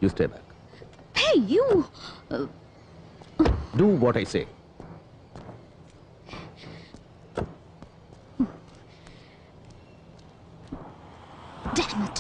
You stay back. Hey, you! Do what I say. Damn it!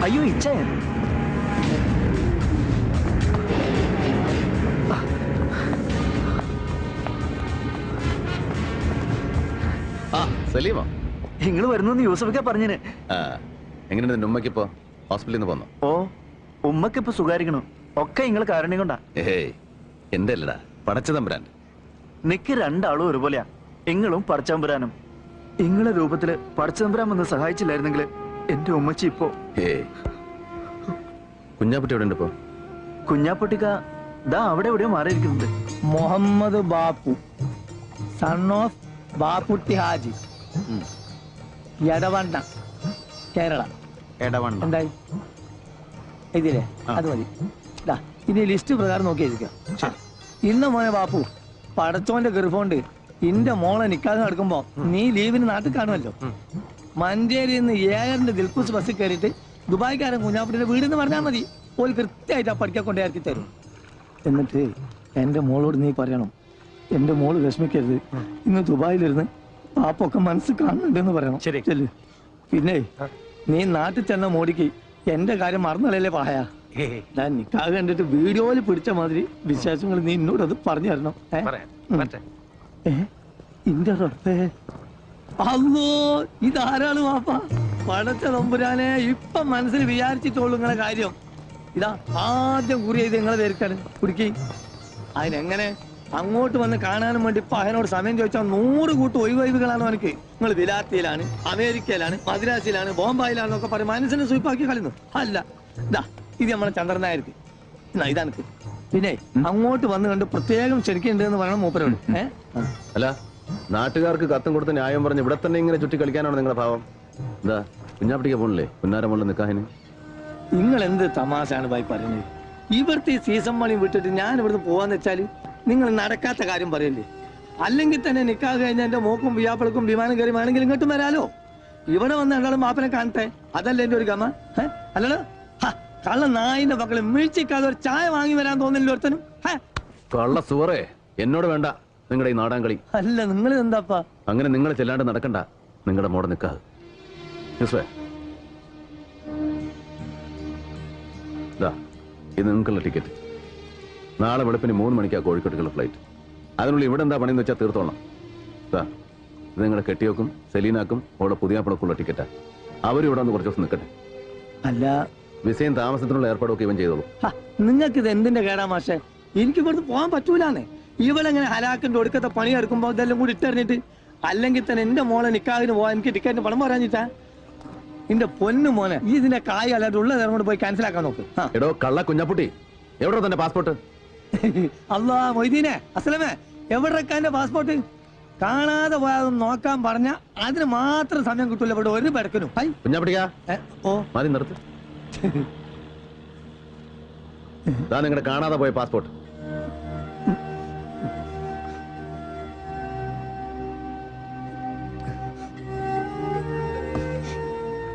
അയ്യോ ഇച്ഛേ സലീമോ നിങ്ങൾ വരുന്നു യൂസഫൊക്കെ പറഞ്ഞിന്. എങ്ങനെയുണ്ട് നിന്റെ ഉമ്മക്കിപ്പോ ഹോസ്പിറ്റലിൽ നിന്ന് പോന്നോ? ഓ ഉമ്മക്കിപ്പോ സുഖാരിക്കണോ? ഒക്കെ നിങ്ങൾ കാരണി കൊണ്ടാ. ഏയ് എന്റെ അല്ലടാ, പടച്ച തമ്പുരാൻ. നിക്ക് രണ്ടാളും ഒരുപോലെയാ. ഇങ്ങളും പടച്ചതമ്പുരാനും. ഇങ്ങളെ രൂപത്തില് പടച്ചതമ്പുരാൻ വന്ന് സഹായിച്ചില്ലായിരുന്നെങ്കിൽ എന്റെ ഉമ്മച്ചി ഇപ്പോ. ഏയ് കുഞ്ഞാപ്പുട്ടി എവിടെ ഉണ്ട് ഇപ്പോ? കുഞ്ഞാപ്പൊട്ടിക്ക ദാ അവിടെ എവിടെയോ മാറിയിരിക്കുന്നുണ്ട്. Muhammad Bappu, son of Bapputty Haji, Edavanna, Kerala. എന്തായി ഇതില്ലേ? അത് മതി. ഇനി ലിസ്റ്റ് പ്രകാരം നോക്കി എഴുതിക്കാം. ഇന്ന മോനെ ബാപ്പു, പടച്ചോന്റെ ഗർഭമുണ്ട് ഇന്റെ മോളെ നിക്കാതെ നടക്കുമ്പോ നീ ലീവിന് നാട്ടിൽ കാണുമല്ലോ. മഞ്ചേരിയിൽ നിന്ന് ഏഴറിന്റെ ദിൽക്കുസ് ബസ്സിൽ കയറിയിട്ട് ദുബായ്ക്കാരൻ കുഞ്ഞാപ്പുട്ടിയുടെ വീടെന്ന് പറഞ്ഞാൽ മതി. ഓല് കൃത്യമായിട്ട് ആ പഠിക്കാൻ കൊണ്ടേ ഇറക്കി തരും. എന്നിട്ട് എന്റെ മോളോട് നീ പറയണം, എന്റെ മോള് വിഷമിക്കരുത്, ഇന്ന് ദുബായിലിരുന്ന് പാപ്പൊക്കെ മനസ്സ് കാണുന്നുണ്ടെന്ന് പറയണം. ശരി. പിന്നെ നീ നാട്ടിൽ ചെന്ന മോടിക്ക് എന്റെ കാര്യം മറന്നല്ലേ പായ. ഞാൻ നിക്കാതെ കണ്ടിട്ട് വീഡിയോയിൽ പിടിച്ച മാതിരി വിശേഷങ്ങൾ നീ എന്നോട് അത് പറഞ്ഞു തരണം. ഇന്റെ റബ്ബേ, അല്ലോ ഇതാരാണ് വാപ്പ? പടച്ച തമ്പുരാനെ, ഇപ്പൊ മനസ്സിൽ വിചാരിച്ചിട്ടുള്ളൂ നിങ്ങളെ കാര്യം. ഇതാ ആദ്യം കുറി ചെയ്ത് നിങ്ങളെ പേർക്കാണ് കുടിക്കി. അതിനെങ്ങനെ അങ്ങോട്ട് വന്ന് കാണാനും വേണ്ടി ഇപ്പൊ അതിനോട് സമയം ചോദിച്ചാൽ 100 കൂട്ട് ഒഴിവൊഴിവുകളാണ് എനിക്ക്. നിങ്ങൾ വിലാത്തിയിലാണ്, അമേരിക്കയിലാണ്, മദ്രാസിലാണ്, ബോംബായിലാണെന്നൊക്കെ പറയും മനസ്സിനെ സൂപ്പാക്കി കളിന്നു. അല്ല ഇതാ ഇത് നമ്മളെ ചന്ദ്രനായിരിക്കും. ഇതാനക്ക് പിന്നെ അങ്ങോട്ട് വന്ന് കണ്ട് പ്രത്യേകം ക്ഷണിക്കുന്നുണ്ട് പറയണം മൂപ്പരോട്. അല്ല, നാട്ടുകാർക്ക് കത്തും കൊടുത്ത് ന്യായം പറഞ്ഞ് ഇവിടെ തന്നെ ഇങ്ങനെ ചുറ്റി കളിക്കാനാണ് നിങ്ങളുടെ ഭാവം? എന്താ കുഞ്ഞാപ്പിട്ടിക്ക് പോണില്ലേ പുന്നാരമുള്ള നിക്കാഹിന്? നിങ്ങൾ എന്ത് തമാശാണ് ഭായി പറയുന്നത്? ഇവിടുത്തെ ഈ സീസൺ മണി വിട്ടിട്ട് ഞാൻ ഇവിടുന്ന് പോവാന്ന് വെച്ചാല് നിങ്ങൾ നടക്കാത്ത കാര്യം പറയല്ലേ? അല്ലെങ്കിൽ തന്നെ നിക്കാഹ് കഴിഞ്ഞ എന്റെ മോക്കും വിയാപ്പിളക്കും വിമാനം കയറി വേണമെങ്കിലും ഇങ്ങോട്ടും വരാലോ. ഇവിടെ വന്ന് രണ്ടാളും മാപ്പനെ കാണട്ടെ, അതല്ലേ എന്റെ ഒരു ഗമ? അല്ലല്ലോ കള്ള നായിന്റെ മക്കളെ വീഴ്ചക്കാതെ ഒരു ചായ വാങ്ങി വരാൻ തോന്നില്ല ഒരുത്തനും. കള്ള സുവറേ, എന്നോട് വേണ്ട നിങ്ങളുടെ ഈ നാടാൻ കളി. അല്ല നിങ്ങൾ എന്താപ്പാ അങ്ങനെ നിങ്ങൾ ചെല്ലാണ്ട് നടക്കണ്ട നിങ്ങളുടെ മോടെ നിക്കാഹ്. ഇത് നിങ്ങൾക്കുള്ള ടിക്കറ്റ്. നാളെ വെളുപ്പിന് 3 മണിക്കാ കോഴിക്കോട്ടേക്കുള്ള ഫ്ലൈറ്റ്. അതിനുള്ളിൽ ഇവിടെ എന്താ പണിയെന്ന് വെച്ചാൽ തീർത്തോണം. ഇത് നിങ്ങളുടെ കെട്ടിയോക്കും സെലീനാക്കും അവളുടെ പുതിയാപ്പിളക്കുള്ള ടിക്കറ്റാ. അവരും ഇവിടെ വന്ന് കുറച്ച് ദിവസം നിൽക്കട്ടെ. അല്ല വിസയും താമസത്തിനുള്ള ഏർപ്പാടൊക്കെ ഇവൻ ചെയ്തോളൂ. നിങ്ങൾക്ക് ഇത് എന്തിന്റെ കേടാ മാഷെ? എനിക്ക് ഇവിടുന്ന് പോകാൻ പറ്റൂലാന്നേ. ഇവളെങ്ങനെ ഹലാക്കിന്റെ ഒടുക്കത്തെ പണി എടുക്കുമ്പോ ഇതെല്ലാം കൂടി ഇട്ടെറിഞ്ഞിട്ട്, അല്ലെങ്കിൽ തന്നെ എന്റെ മോളെ നിക്കാഹിന് പോവാൻ എനിക്ക് ടിക്കറ്റിന് പണം പറയാഞ്ഞിട്ടാ? എന്റെ പൊന്നു മോനെ, ഈ ഇതിന്റെ കായ് അല്ലാണ്ട് ഉള്ള നേരം കൊണ്ട് പോയി ക്യാൻസൽ ആക്കാൻ നോക്ക്. എടോ കള്ള കുഞ്ഞാപ്പുട്ടി, എവിടെ തന്റെ പാസ്പോർട്ട്? അല്ലാ മൊയ്തീനെ, അസ്ലമേ, എവിടെക്കാന്റെ പാസ്പോർട്ട്? കാണാതെ പോയാതൊന്നും നോക്കാൻ പറഞ്ഞ അതിന് മാത്രം സമയം കിട്ടൂല ഇവിടെ ഒരു പെടക്കനും. കുഞ്ഞാപ്പുട്ടിക്കാ, ഓ മതി നിർത്ത്. നിങ്ങളുടെ കാണാതെ പോയ പാസ്പോർട്ട്.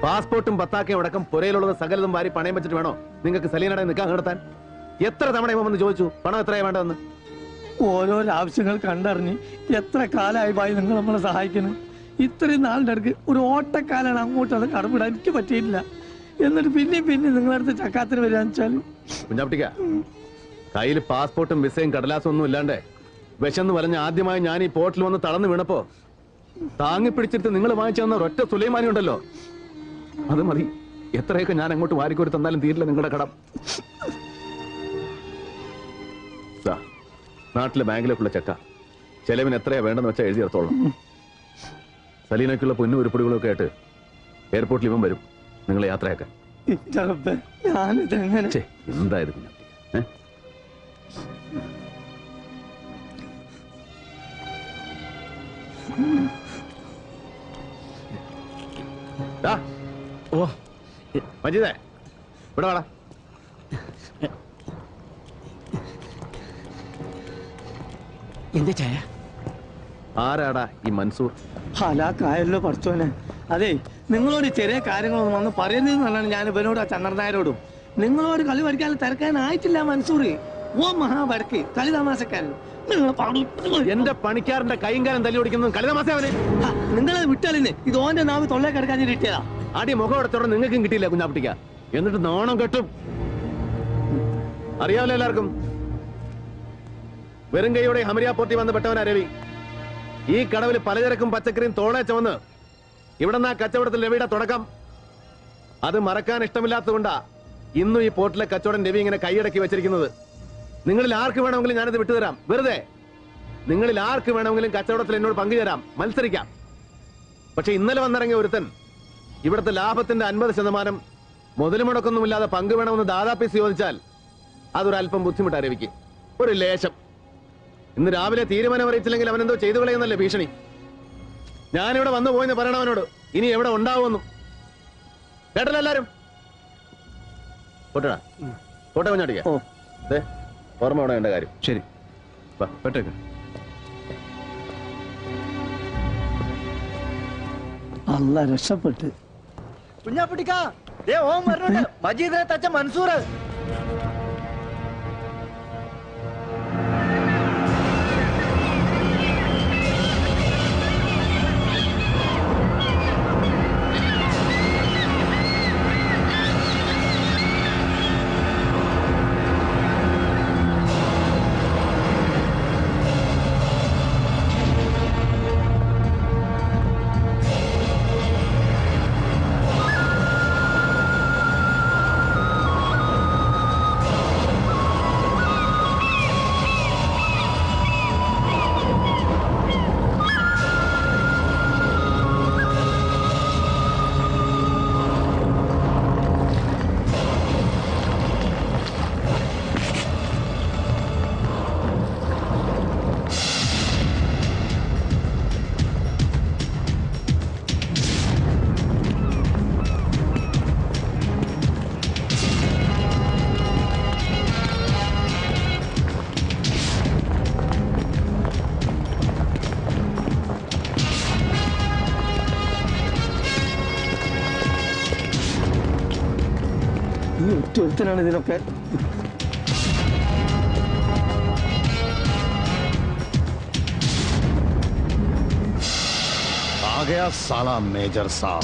പാസ്പോർട്ടും പത്താക്കയും അടക്കം പുരയിലുള്ളത് സകലതും വാരി പണയം വെച്ചിട്ട് വേണോ നിങ്ങൾക്ക് സലീനയുടെ നിക്കാഹ് നടത്താൻ? എത്ര തവണ ഇവൻ വന്ന് ചോദിച്ചു പണം എത്രയാ വേണ്ടതെന്ന്? ഓരോരോ ആവശ്യങ്ങൾ കണ്ടറിഞ്ഞ് എത്ര കാലമായി ഭായി നിങ്ങൾ നമ്മളെ സഹായിക്കുന്നു. ഇത്രയും നാളിന്റെ അടുക്ക് ഒരു ഓട്ടക്കാലാണ് അങ്ങോട്ട് അത് കടമിടാൻ എനിക്ക് പറ്റിയിട്ടില്ല. എന്നിട്ട് പിന്നെ നിങ്ങളടുത്ത് ചക്കാത്തിന് വരികയെന്ന് വെച്ചാല് കുഞ്ഞാപ്പിട്ടിക്ക, കയ്യിൽ പാസ്പോർട്ടും വിസയും കടലാസും ഒന്നും ഇല്ലാണ്ടേ വിശന്ന് വലഞ്ഞ ആദ്യമായി ഞാൻ ഈ പോർട്ടിൽ വന്ന് തളർന്നു വീണപ്പോ താങ്ങി പിടിച്ചിട്ട് നിങ്ങൾ വാങ്ങിച്ചു തന്ന ഒരൊറ്റ സുലൈമാനി ഉണ്ടല്ലോ, അത് മതി. എത്രയൊക്കെ ഞാൻ അങ്ങോട്ട് വാരിക്കോരി തന്നാലും തീരില്ല നിങ്ങളുടെ കടം. നാട്ടിലെ ബാങ്കിലേക്കുള്ള ചെക്ക ചെലവിന് എത്രയാ വേണ്ടെന്ന് വെച്ചാൽ എഴുതി എടുത്തോളാം. സലീനയ്ക്കുള്ള പൊന്നും ഉരുപ്പടികളൊക്കെ ആയിട്ട് എയർപോർട്ടിൽ ഇവൻ വരും നിങ്ങളെ യാത്രയാക്കാൻ. എന്തായത് കുഞ്ഞാ? ഓ മജീദേ ഇവിടെ വാടാ. എന്താ ചായ? ആരാടാ ഈ മൻസൂർ? ഹലാക്കായല്ലോ പഠിച്ചോനെ. അതെ, നിങ്ങളോട് ചെറിയ കാര്യങ്ങളൊന്നും വന്ന് പറയരുതെന്നാണ് ഞാൻ ഇവനോട് ആ ചന്ദ്രനായരോടും. നിങ്ങളോട് കളി പഠിക്കാൻ തിരക്കാനായിട്ടില്ല മൻസൂർ. ഓ മഹാവരക്ക് കളി തമാശക്കാരൻ. എന്റെ പണിക്കാരന്റെ കൈയും കാലം തല്ലി ഓടിക്കുന്നത് കളിതമാസ അവന്. നിങ്ങളെ വിട്ടാലിന്നെ ഇത് ഓന്റെ നാവ് തൊള്ളേ കിടക്കാൻ കിട്ടിയതാ. ആദ്യ മുഖം എടുത്തോടെ നിങ്ങൾക്കും കിട്ടിയില്ല കുഞ്ഞാപ്പിട്ടിക്ക. എന്നിട്ട് നാണം കെട്ടും. അറിയാമല്ലോ എല്ലാവർക്കും. വെറും കൈയോടെ ഹമരിയാപ്പോർട്ടി വന്ന് പെട്ടവനാ രവി. ഈ കടവിൽ പലചരക്കും പച്ചക്കറിയും തോളെ ചുവന്ന് ഇവിടെ നിന്ന് ആ കച്ചവടത്തിൽ രവിയുടെ തുടക്കം. അത് മറക്കാൻ ഇഷ്ടമില്ലാത്തതുകൊണ്ടാ ഇന്നും ഈ പോർട്ടിലെ കച്ചവടം രവി ഇങ്ങനെ കൈയടക്കി വെച്ചിരിക്കുന്നത്. നിങ്ങളിൽ ആർക്ക് വേണമെങ്കിലും ഞാനത് വിട്ടുതരാം. വെറുതെ നിങ്ങളിൽ ആർക്ക് വേണമെങ്കിലും കച്ചവടത്തിൽ എന്നോട് പങ്കുചേരാം, മത്സരിക്കാം. പക്ഷെ ഇന്നലെ വന്നിറങ്ങിയ ഒരുത്തൻ ഇവിടുത്തെ ലാഭത്തിന്റെ 50% മുതൽ മുടക്കൊന്നുമില്ലാതെ പങ്ക് വേണമെന്ന് ദാദാപ്പീസ് ചോദിച്ചാൽ അതൊരല്പം ബുദ്ധിമുട്ടാ രവിക്ക്. ഒരു ലേശം. ഇന്ന് രാവിലെ തീരുമാനം അറിയിച്ചില്ലെങ്കിൽ അവനെന്തോ ചെയ്തു കളയുന്നല്ലേ ഭീഷണി. ഞാനിവിടെ വന്നു പോയെന്ന് പറയണവനോട്. ഇനി എവിടെ ഉണ്ടാവുമെന്നും കേട്ടല്ലോ എല്ലാരും. പോട്ടടാ, പോട്ടെ കുഞ്ഞാട്ടിക്ക. ഓർമ്മ വേണം എന്റെ കാര്യം. ശരി, പെട്ടേക്ക്. അല്ല രക്ഷപ്പെട്ട്. കുഞ്ഞാപ്പിട്ടിക്കാ, ഓം പറഞ്ഞോണ്ട് മജീദിനെ തച്ച മൻസൂർ. ഒരുത്തനാണ് ഇതിനൊക്കെ. आ गया साला मेजर साहब।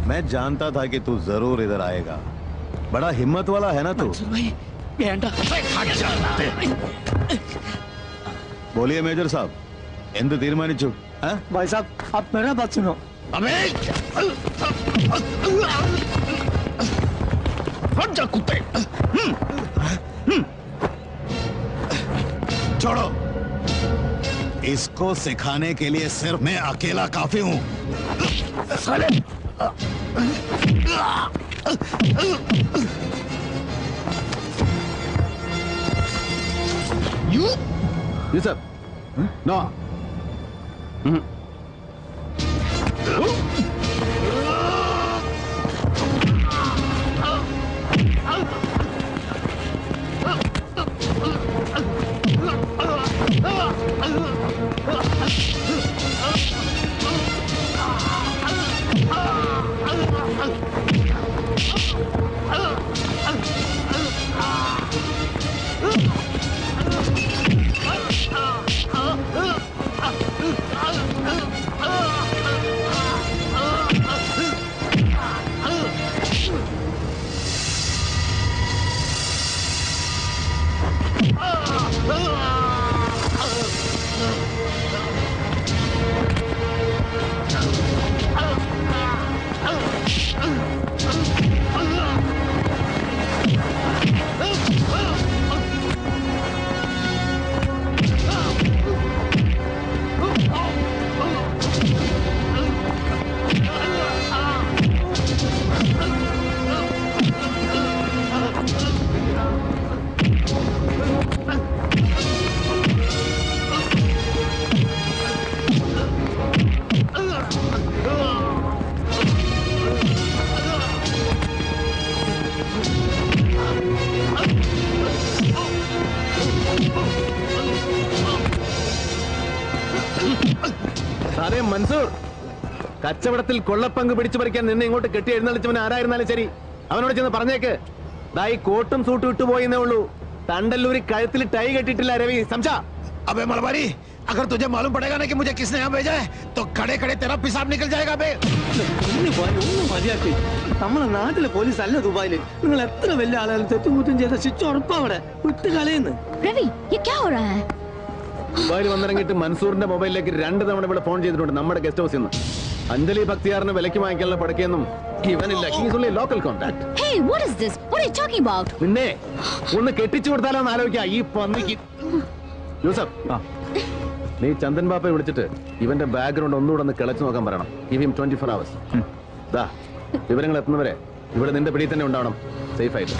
मैं जानता था कि तू जरूर इधर आएगा। बड़ा हिम्मत वाला है ना तू। बोलिए मेजर साहब, എന്ത് തീരുമാനിച്ചു? भाई साहब, आप मेरा बात सुनो. हट जा कुत्ते। छोड़ो। इसको सिखाने के लिए सिर्फ मैं अकेला काफी हूं। यूसुफ, नो. സാറേ മൻസൂർ, കച്ചവടത്തിൽ കൊള്ളപ്പങ്ക് പിടിച്ചു പറിക്കാൻ നിന്നെ ഇങ്ങോട്ട് കെട്ടി എഴുന്നള്ളിച്ചവൻ ആരായിരുന്നാലും ശരി, അവനോട് ചെന്ന് പറഞ്ഞേക്ക്, ദാ ഈ കോട്ടും സൂട്ടും ഇട്ടുപോയെന്നേ ഉള്ളൂ, തണ്ടല്ലൂരി കഴുത്തിൽ ടൈ കെട്ടിട്ടില്ല രവി, സംസാ. अबे मलबारी, अगर तुझे मालूम पड़ेगा ना कि मुझे किसने यहाँ भेजा है तो खड़े खड़े तेरा पेशाब निकल जाएगा बे। ഒന്നും മതിയാക്കി. നമ്മളെ നാട്ടിലെ പോലീസ് അല്ല ദുബായില്. നിങ്ങൾ എത്ര വലിയ ആളുകൾ തെറ്റുകുറ്റം ചെയ്ത ശിക്ഷ ഉറപ്പാ അവിടെ വിട്ട് കളയുന്നു. रवि ये क्या हो रहा है? ദുബായിൽ വന്നിറങ്ങിയിട്ട് മൻസൂറിന്റെ മൊബൈലിലേക്ക് 2 തവണ ഇവിടെ ഫോൺ ചെയ്തിട്ടുണ്ട് നമ്മുടെ ഗസ്റ്റ് ഹൗസിൽ നിന്ന്. അഞ്ജലി ഭക്തിയാറിന് വിലക്ക് വാങ്ങിക്കാനുള്ള പടക്കൊന്നും ഇവനില്ല. He's only local contact. Hey, what is this? What are you talking about? നിന്നെ ഒന്ന് കെട്ടിച്ചു കൊടുത്താലോ എന്ന് ആലോചിക്കാം ഈ പന്നിക്ക്. യൂസഫ്, നീ ചന്ദൻ ബാപ്പയെ വിളിച്ചിട്ട് ഇവന്റെ ബാക്ക്ഗ്രൗണ്ട് ഒന്നുകൂടെ ഒന്ന് കിളച്ചു നോക്കാൻ പറയണം. Give him 24 hours. ദാ വിവരങ്ങൾ എത്തുന്നവരെ ഇവിടെ നിന്റെ പിടിയിൽ തന്നെ ഉണ്ടാവണം, സേഫ് ആയിട്ട്.